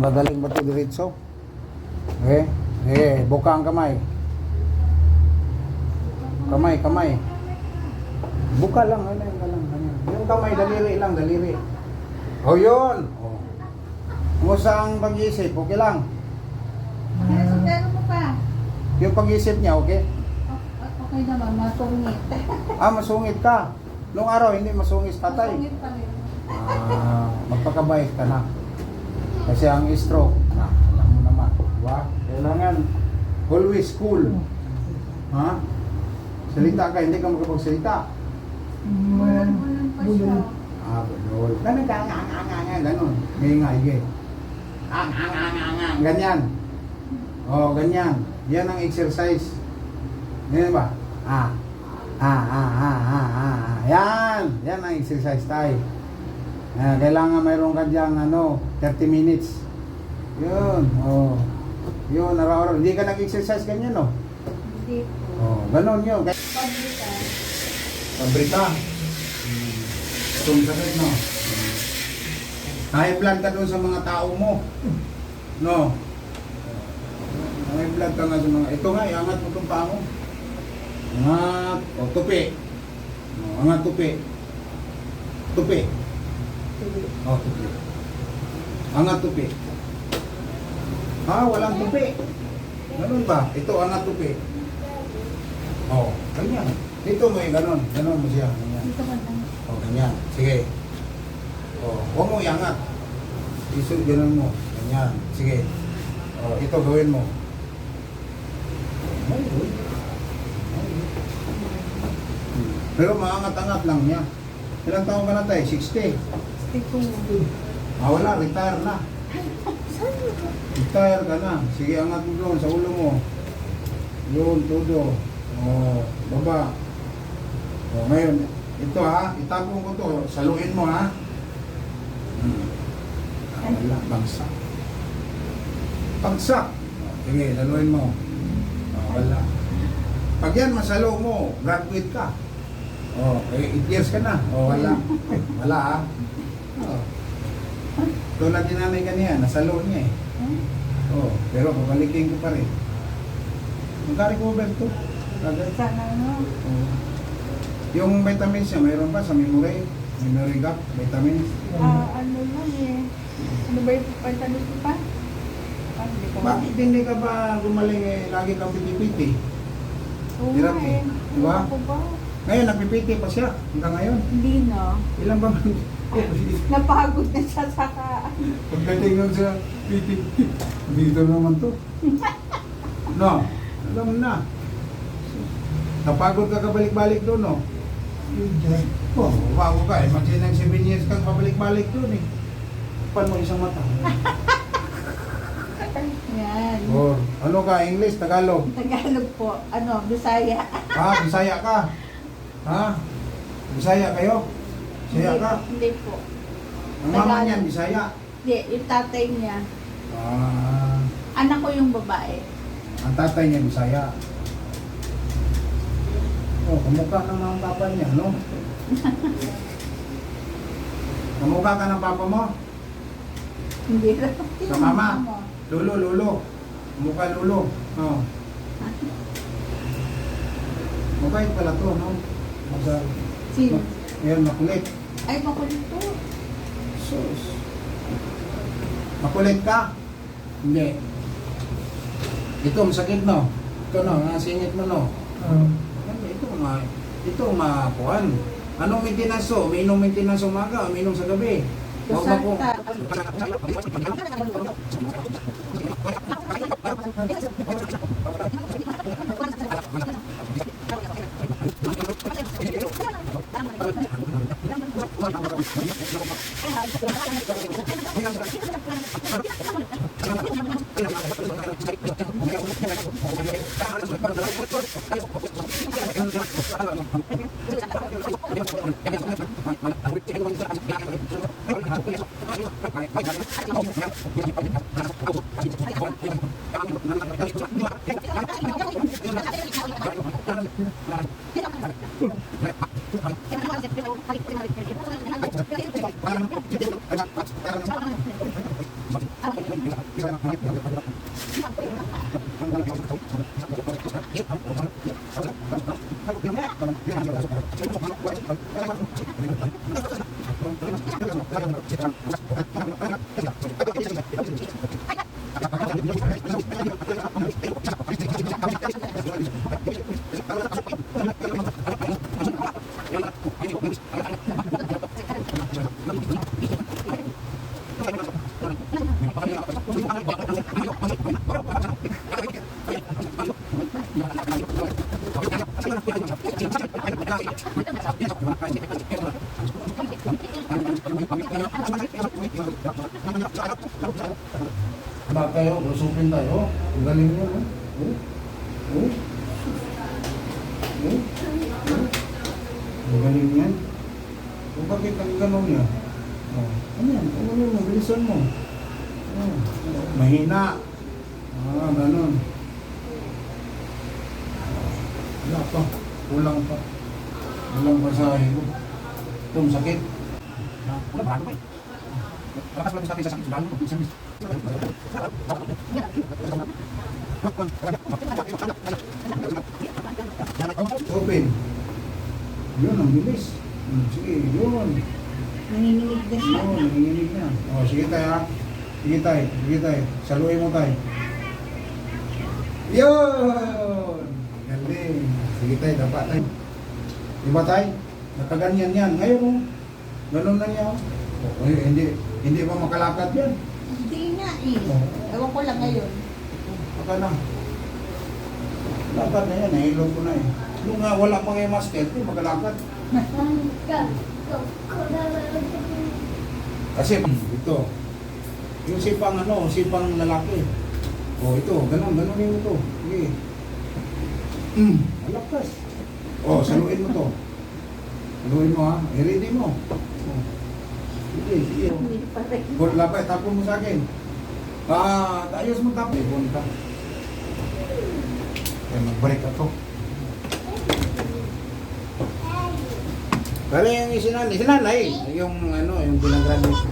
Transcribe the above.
Magaling ba ito diretso? Buka ang kamay. Kamay. Buka lang, ganyan. Yung kamay, daliri lang, daliri. O yun! O. Kumusta ang pag-iisip? Okay lang? Nasundero mo pa. Yung pag-iisip niya, okay? Okay naman, masungit. Masungit ka. Nung araw, hindi masungit tatay. Masungit pa rin. Magpakabait ka na. Kasi ang stroke, alam mo naman, diba? Kailangan always cool. Ha? Salita ka, hindi ka makapagsalita. Bulan pa siya. Budol. Ganun ka, ganun. Ngingay. Ganyan. Ganyan. Yan ang exercise. Ganyan ba? Yan ang exercise tayo. Kailangan mayroon ka diyang 30 minutes. Yun. Yun, araw-araw. Hindi ka nag-exercise ganyan, no? Hindi po. Ganun yun. Pabrika. Pabrika. Itong sakit, no? High blood ka doon sa mga tao mo. No? High blood ka nga sa mga... Ito nga, iangat mo itong paa mo. Angat. Tupi. Angat tupi. Tupi. Tupi. Angat tupi. Walang tupi. Ganun ba? Ito, angat tupi. Ganyan. Dito mo ganun. Ganun mo siya. Ganyan. Dito ka lang. Ganyan. Sige. Huwag mo iangat. Iso, ganun mo. Ganyan. Sige. Ito, gawin mo. Pero maangat-angat lang niya. Ilang taon ka na tayo? 60. Stick ko. Wala, retire na. Retire ka na. Sige, angat mo doon sa ulo mo. Yun, todo. Baba. Ngayon, ito itapon ko to. Saluin mo Wala, bagsak. Bagsak. Sige, saluin mo. Wala. Pag yan, masalo mo, graduate ka. 8 years ka na. Wala. Wala Tulad din nanay kaniya, nasalo niya pero babalikin ko pa rin. Magka-recover to. Sana Yung vitamins niya, mayroon pa sa memory gap, vitamins. ano lang Ano ba yung vitamins ko pa? Hindi ko Bakit hindi ka ba gumaling lagi kang piti-piti? Oo Hirap nga Diba? Ako ba? Ngayon, nagpipiti pa siya hanggang ngayon. Hindi na. Ilan ba Napagod na siya sa pagdating nun sa piti, dito naman to. No, alam mo na. Napagod ka kabalik-balik doon, no? Bago ka Imagine ng 7 years kang pabalik-balik doon Paano mo isang mata? Yan. Ano ka? English? Tagalog? Tagalog po. Bisaya. Bisaya ka? Bisaya kayo? Bisaya ka? Hindi po. Ang mama niyan, Bisaya? Hindi, yung tatay niya. Anak ko yung babae. Ang tatay niya, Bisaya. Kamukha ng mga papa niya, no? Kamukha ka ng papa mo? Hindi rin. Sa mama? Lolo. Kamukha lolo. Mabait pala to, no? Sino? Ngayon, makulit. Ay, makulit po. Sus. Makulit ka? Hindi. Ito, masakit, no? Ito, no? Nasingit mo, no? Ito, makuhan. Anong maintenance to? Umiinom maintenance umaga, umiinom sa gabi. Kasanta. Ba tayo, lusupin tayo. Ang galing mo, no? Ang galing yan. Kung bakit ang ganon niya? Ano yan? Ano mo? Bilisan mo. Mahina. Ganon. Wala pa. Kulang pa. Kulang pa sa higo. Itong sakit. Wala ba? Lakas lang sa akin sa sakit. Lalo mo. Open. Yun, ang bilis. Sige, yun. Nanginginig din siya. Oo, nanginginig na. Sige tayo ha. Sige tayo, sige tayo. Saluhin mo tayo. Yun! Galing. Sige tayo, dapat tayo. Diba tayo? Nakaganyan yan. Ngayon, ganun na niya. Hindi pa makalakad yan. Hindi nga eh. Ewan ko lang ngayon. Baka na. Lakad na yan, nahilog ko na eh. Nung nga wala pa kayo master, di makalakad. Kasi ito, yung sipang lalaki. Ito, ganun yung ito. Sige. Malakas. Saluin mo to. Saluin mo ha. I-ready mo. Sige. Lapay, tapon mo sa akin. Ayos mo tapon. Ibon ka. Kaya mag-break ako. Kaya yung isinanay, yung yung binagraduate.